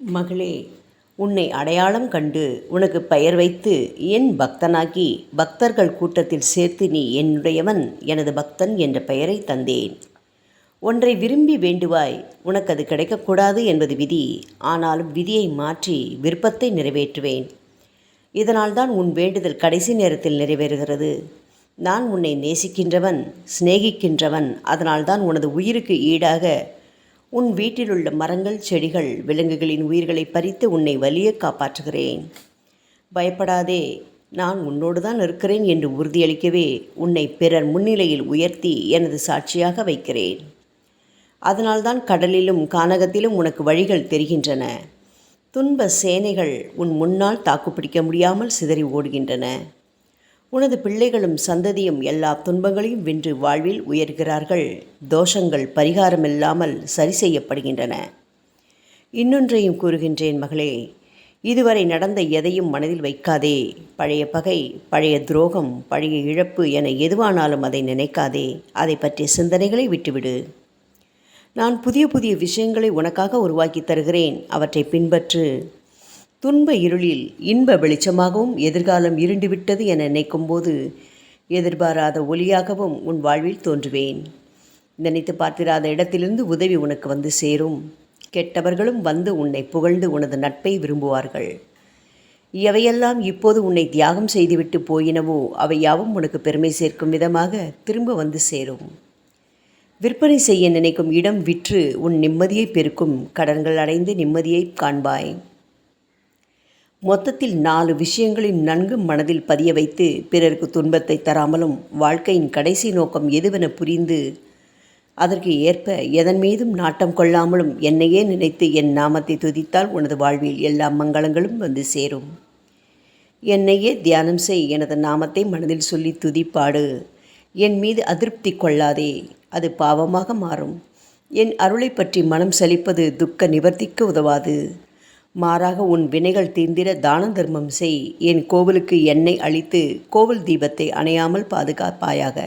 மகளே, உன்னை அடையாளம் கண்டு உனக்கு பெயர் வைத்து என் பக்தனாக்கி பக்தர்கள் கூட்டத்தில் சேர்த்து நீ என்னுடையவன், எனது பக்தன் என்ற பெயரை தந்தேன். ஒன்றை விரும்பி வேண்டுவாய், உனக்கு அது கிடைக்கக்கூடாது என்பது விதி. ஆனாலும் விதியை மாற்றி விருப்பத்தை நிறைவேற்றுவேன். இதனால்தான் உன் வேண்டுதல் கடைசி நேரத்தில் நிறைவேறுகிறது. நான் உன்னை நேசிக்கின்றவன், சிநேகிக்கின்றவன். அதனால்தான் உனது உயிருக்கு ஈடாக உன் வீட்டிலுள்ள மரங்கள், செடிகள், விலங்குகளின் உயிர்களை பறித்து உன்னை வலிய காப்பாற்றுகிறேன். பயப்படாதே, நான் உன்னோடு தான் இருக்கிறேன் என்று உறுதியளிக்கவே உன்னை பிறர் முன்னிலையில் உயர்த்தி எனது சாட்சியாக வைக்கிறேன். அதனால்தான் கடலிலும் கானகத்திலும் உனக்கு வழிகள் தெரிகின்றன. துன்ப சேனைகள் உன் முன்னால் தாக்குப்பிடிக்க முடியாமல் சிதறி ஓடுகின்றன. உனது பிள்ளைகளும் சந்ததியும் எல்லா துன்பங்களையும் வென்று வாழ்வில் உயர்கிறார்கள். தோஷங்கள் பரிகாரமில்லாமல் சரி செய்யப்படுகின்றன. இன்னொன்றையும் கூறுகின்றேன் மகளே, இதுவரை நடந்த எதையும் மனதில் வைக்காதே. பழைய பகை, பழைய துரோகம், பழைய இழப்பு என எதுவானாலும் அதை நினைக்காதே. அதை பற்றிய சிந்தனைகளை விட்டுவிடு. நான் புதிய புதிய விஷயங்களை உனக்காக உருவாக்கி தருகிறேன். அவற்றை பின்பற்று. துன்ப இருளில் இன்ப வெளிச்சமாகவும் எதிர்காலம் இருண்டுவிட்டது என நினைக்கும்போது எதிர்பாராத ஒளியாகவும் உன் வாழ்வில் தோன்றுவேன். நினைத்து பார்த்திராத இடத்திலிருந்து உதவி உனக்கு வந்து சேரும். கெட்டவர்களும் வந்து உன்னை புகழ்ந்து உனது நட்பை விரும்புவார்கள். எவையெல்லாம் இப்போது உன்னை தியாகம் செய்துவிட்டு போயினவோ அவை யாவும் உனக்கு பெருமை சேர்க்கும் விதமாக திரும்ப வந்து சேரும். விற்பனை செய்ய நினைக்கும் இடம் விற்று உன் நிம்மதியை பெருக்கும். கடன்கள் அடைந்து நிம்மதியை காண்பாய். மொத்தத்தில் 4 விஷயங்களையும் நன்கு மனதில் பதிய வைத்து பிறருக்கு துன்பத்தை தராமலும் வாழ்க்கையின் கடைசி நோக்கம் எதுவென புரிந்து அதற்கு ஏற்ப எதன் மீதும் நாட்டம் கொள்ளாமலும் என்னையே நினைத்து என் நாமத்தை துதித்தால் உனது வாழ்வில் எல்லா மங்களங்களும் வந்து சேரும். என்னையே தியானம் செய். எனது நாமத்தை மனதில் சொல்லி துதிப்பாடு. என் மீது அதிருப்தி கொள்ளாதே, அது பாவமாக மாறும். என் அருளை பற்றி மனம் சலிப்பது துக்க நிவர்த்திக்கு உதவாது. மாறாக உன் வினைகள் தீர்ந்திட தான தர்மம் செய். என் கோவிலுக்கு எண்ணெய் அளித்து கோவில் தீபத்தை அணையாமல் பாதுகாப்பாயாக.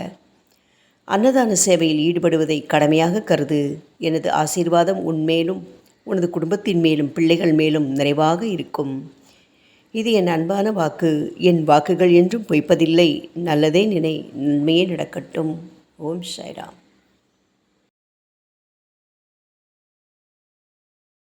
அன்னதான சேவையில் ஈடுபடுவதை கடமையாக கருது. எனது ஆசீர்வாதம் உன் மேலும் உனது குடும்பத்தின் மேலும் பிள்ளைகள் மேலும் நிறைவாக இருக்கும். இது என் அன்பான வாக்கு. என் வாக்குகள் என்றும் பொய்ப்பதில்லை. நல்லதே நினை, நன்மையே நடக்கட்டும். ஓம் சாய்ராம்.